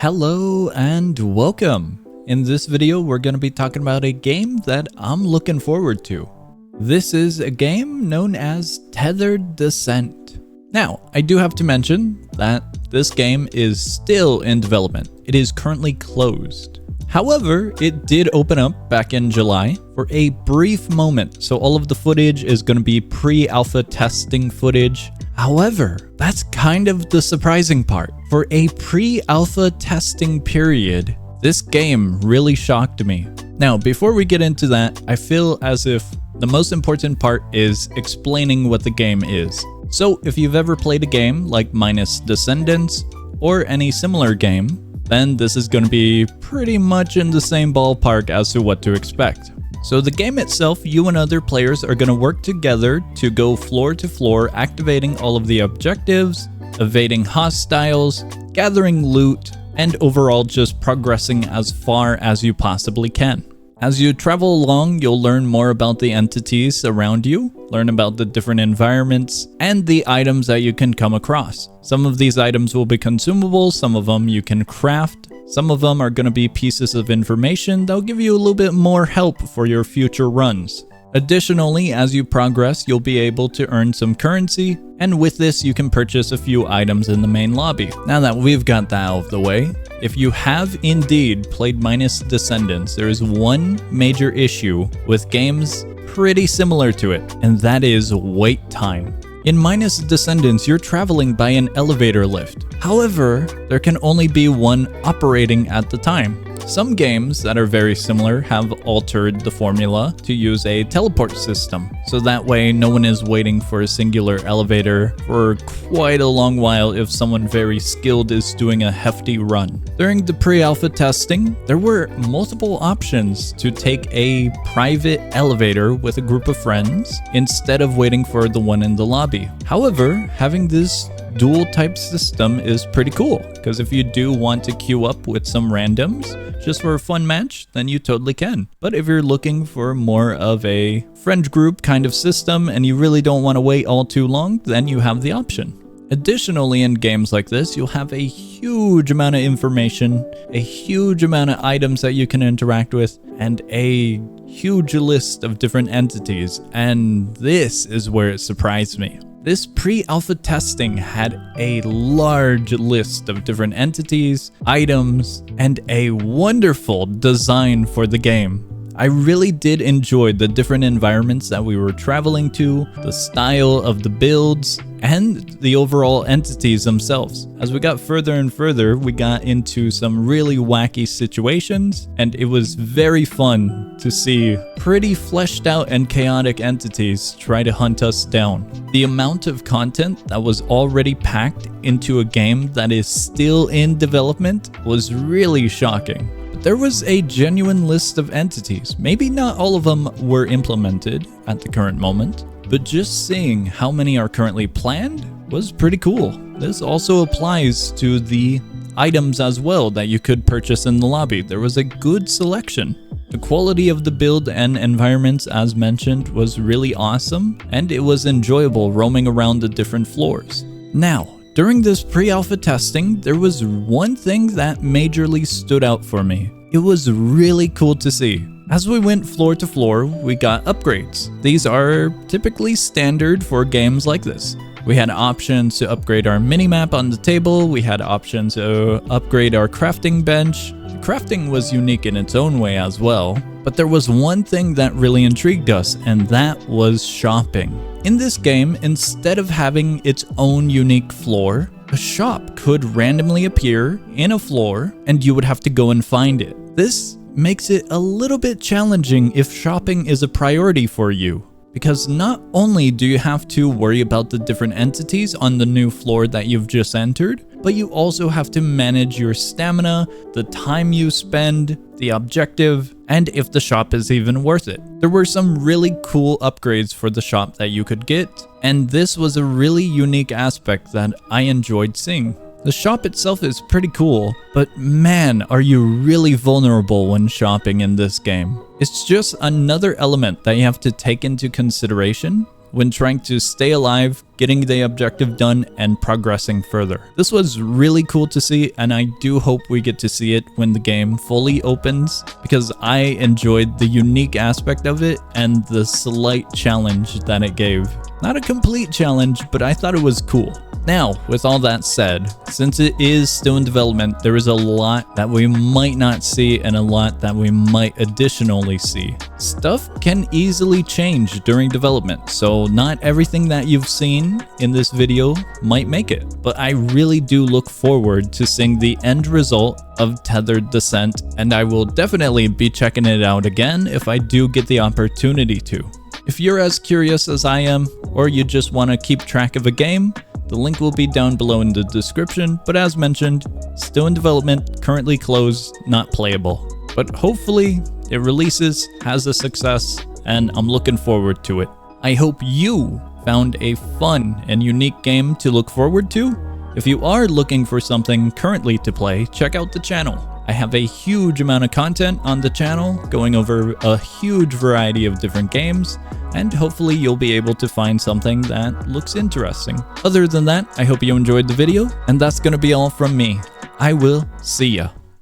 Hello and welcome. In this video, we're going to be talking about a game that I'm looking forward to. This is a game known as Tethered Descent. Now, I do have to mention that this game is still in development. It is currently closed. However, it did open up back in July for a brief moment. So all of the footage is going to be pre-alpha testing footage. However, that's kind of the surprising part. For a pre-alpha testing period, this game really shocked me. Now, before we get into that, I feel as if the most important part is explaining what the game is. So if you've ever played a game like Minus Descendants or any similar game, then this is going to be pretty much in the same ballpark as to what to expect. So the game itself, you and other players are going to work together to go floor to floor, activating all of the objectives, evading hostiles, gathering loot, and overall just progressing as far as you possibly can. As you travel along, you'll learn more about the entities around you, learn about the different environments, and the items that you can come across. Some of these items will be consumables, some of them you can craft, some of them are going to be pieces of information that'll give you a little bit more help for your future runs. Additionally, as you progress, you'll be able to earn some currency, and with this you can purchase a few items in the main lobby. Now that we've got that out of the way, if you have indeed played Minus Descendants, there is one major issue with games pretty similar to it, and that is wait time. In Minus Descendants, you're traveling by an elevator lift. However, there can only be one operating at the time. Some games that are very similar have altered the formula to use a teleport system, so that way no one is waiting for a singular elevator for quite a long while if someone very skilled is doing a hefty run. During the pre-alpha testing, there were multiple options to take a private elevator with a group of friends instead of waiting for the one in the lobby. However, having this dual type system is pretty cool, because if you do want to queue up with some randoms just for a fun match, then you totally can. But if you're looking for more of a friend group kind of system and you really don't want to wait all too long, then you have the option. Additionally, in games like this, you'll have a huge amount of information, a huge amount of items that you can interact with, and a huge list of different entities. And this is where it surprised me. This pre-alpha testing had a large list of different entities, items, and a wonderful design for the game. I really did enjoy the different environments that we were traveling to, the style of the builds, and the overall entities themselves. As we got further and further, we got into some really wacky situations, and it was very fun to see pretty fleshed out and chaotic entities try to hunt us down. The amount of content that was already packed into a game that is still in development was really shocking. There was a genuine list of entities. Maybe not all of them were implemented at the current moment, but just seeing how many are currently planned was pretty cool. This also applies to the items as well that you could purchase in the lobby. There was a good selection. The quality of the build and environments, as mentioned, was really awesome, and it was enjoyable roaming around the different floors. Now, during this pre-alpha testing, there was one thing that majorly stood out for me. It was really cool to see. As we went floor to floor, we got upgrades. These are typically standard for games like this. We had options to upgrade our minimap on the table, we had options to upgrade our crafting bench. Crafting was unique in its own way as well, but there was one thing that really intrigued us, and that was shopping. In this game, instead of having its own unique floor, a shop could randomly appear in a floor and you would have to go and find it. This makes it a little bit challenging if shopping is a priority for you, because not only do you have to worry about the different entities on the new floor that you've just entered, but you also have to manage your stamina, the time you spend, the objective, and if the shop is even worth it. There were some really cool upgrades for the shop that you could get, and this was a really unique aspect that I enjoyed seeing. The shop itself is pretty cool, but man, are you really vulnerable when shopping in this game. It's just another element that you have to take into consideration when trying to stay alive, getting the objective done, and progressing further. This was really cool to see, and I do hope we get to see it when the game fully opens, because I enjoyed the unique aspect of it and the slight challenge that it gave. Not a complete challenge, but I thought it was cool. Now, with all that said, since it is still in development, there is a lot that we might not see and a lot that we might additionally see. Stuff can easily change during development, so not everything that you've seen in this video might make it. But I really do look forward to seeing the end result of Tethered Descent, and I will definitely be checking it out again if I do get the opportunity to. If you're as curious as I am, or you just want to keep track of a game, the link will be down below in the description, but as mentioned, still in development, currently closed, not playable. But hopefully it releases, has a success, and I'm looking forward to it. I hope you found a fun and unique game to look forward to. If you are looking for something currently to play, check out the channel. I have a huge amount of content on the channel going over a huge variety of different games, and hopefully you'll be able to find something that looks interesting. Other than that, I hope you enjoyed the video, and that's gonna be all from me. I will see ya.